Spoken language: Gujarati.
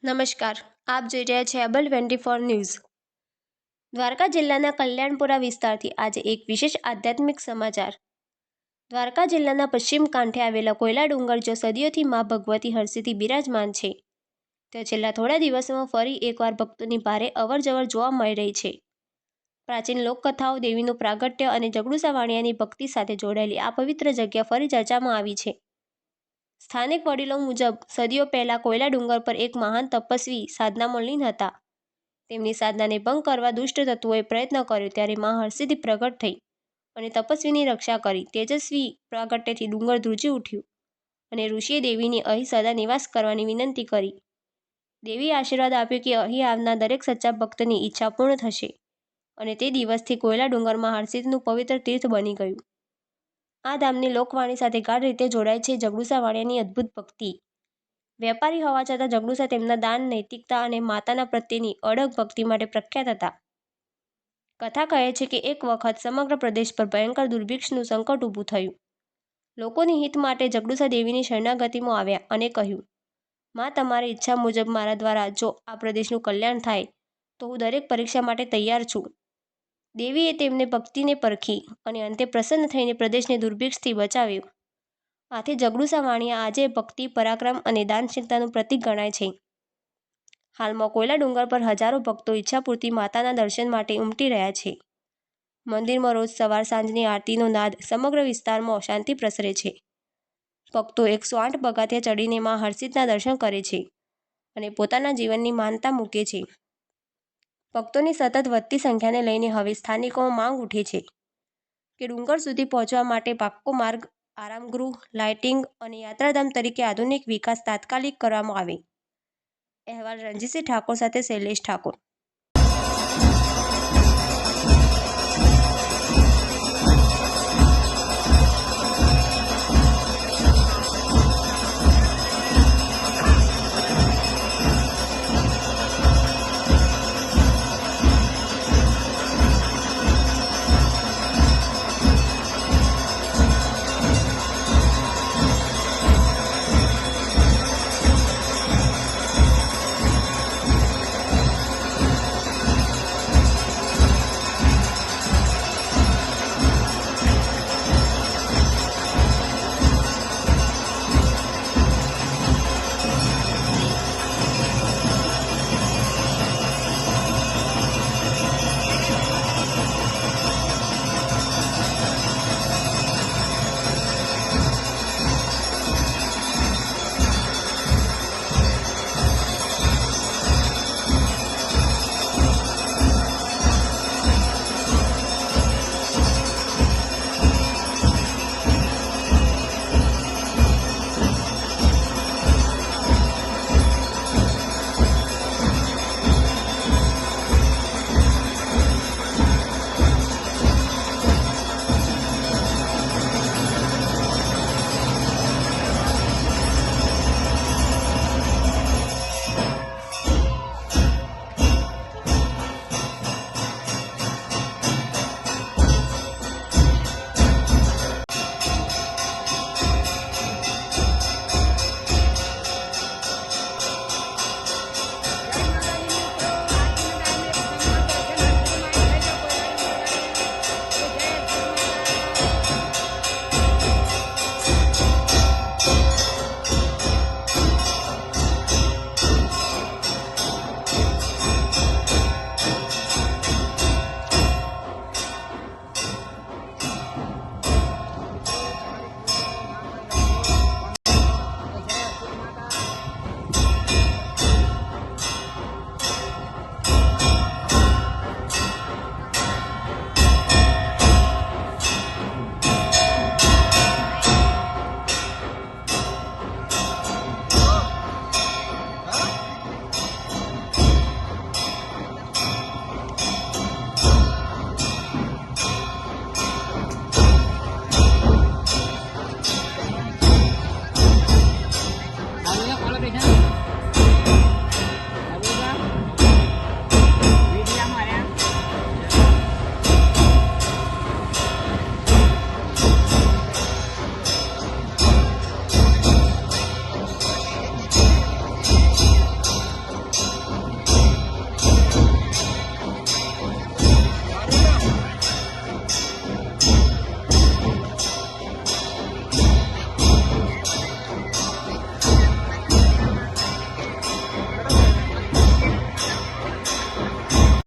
નમસ્કાર, આપ જોઈ રહ્યા છે એબલ 24 ન્યૂઝ। દ્વારકા જિલ્લાના કલ્યાણપુરા વિસ્તારથી આજે એક વિશેષ આધ્યાત્મિક સમાચાર। દ્વારકા જિલ્લાના પશ્ચિમ કાંઠે આવેલા કોયલા ડુંગર જો સદીઓથી મા ભગવતી હરસિદ્ધિ બિરાજમાન છે, તો છેલ્લા થોડા દિવસોમાં ફરી એકવાર ભક્તોની ભારે અવરજવર જોવા મળી રહી છે। પ્રાચીન લોકકથાઓ, દેવીનું પ્રાગટ્ય અને જગડુસા વાણિયાની ભક્તિ સાથે જોડાયેલી આ પવિત્ર જગ્યા ફરી ચર્ચામાં આવી છે। સ્થાનિક વડીલો મુજબ સદીઓ પહેલા કોયલા ડુંગર પર એક મહાન તપસ્વી સાધનામાં લીન હતા। તેમની સાધનાને ભંગ કરવા દુષ્ટ તત્વોએ પ્રયત્ન કર્યો ત્યારે મા હરસિદ્ધિ પ્રગટ થઈ અને તપસ્વીની રક્ષા કરી। તેજસ્વી પ્રાગટ્યથી ડુંગર ધ્રુજી ઉઠ્યું અને ઋષિએ દેવીને અહીં સદા નિવાસ કરવાની વિનંતી કરી। દેવીએ આશીર્વાદ આપ્યો કે અહીં આવનાર દરેક સચ્ચા ભક્તની ઈચ્છા પૂર્ણ થશે અને તે દિવસથી કોયલા ડુંગરમાં હરસિદ્ધિનું પવિત્ર તીર્થ બની ગયું। આ ધામની લોકવાણી સાથે ગાઢ રીતે જોડાય છે જગડુસા વાણિયાની અદ્ભુત ભક્તિ। વેપારી હોવા છતાં જગડુસા તેમના દાન, નૈતિકતા અને માતાના પ્રત્યેની અડગ ભક્તિ માટે પ્રખ્યાત હતા। કથા કહે છે કે એક વખત સમગ્ર પ્રદેશ પર ભયંકર દુર્ભિક્ષનું સંકટ ઊભું થયું। લોકોની હિત માટે જગડુસા દેવીની શરણાગતિમાં આવ્યા અને કહ્યું, મા, તમારી ઈચ્છા મુજબ મારા દ્વારા જો આ પ્રદેશનું કલ્યાણ થાય તો હું દરેક પરીક્ષા માટે તૈયાર છું। દેવીએ તેમને ભક્તિને પરખી અને અંતે પ્રસન્ન થઈને પ્રદેશને દુર્ભિક્ષથી બચાવ્યો। આથી જગડુસા વાણિયા આજે ભક્તિ, પરાક્રમ અને દાનશીલતાનું પ્રતીક ગણાય છે। હાલમાં કોયલા ડુંગર પર હજારો ભક્તો ઈચ્છાપૂર્તિ માતાના દર્શન માટે ઉમટી રહ્યા છે। મંદિરમાં રોજ સવાર સાંજની આરતીનો નાદ સમગ્ર વિસ્તારમાં શાંતિ પ્રસરે છે। ભક્તો 108 પગથિયાં ચડીને મા હરસિદ્ધિના દર્શન કરે છે અને પોતાના જીવનની માનતા મૂકે છે। ભક્તોની સતત વધતી સંખ્યાને લઈને હવે સ્થાનિકોમાં માંગ ઉઠી છે કે ડુંગર સુધી પહોંચવા માટે પાક્કો માર્ગ, આરામગૃહ, લાઇટિંગ અને યાત્રાધામ તરીકે આધુનિક વિકાસ તાત્કાલિક કરવામાં આવે। અહેવાલ રણજીતસિંહ ઠાકોર સાથે શૈલેષ ઠાકોર।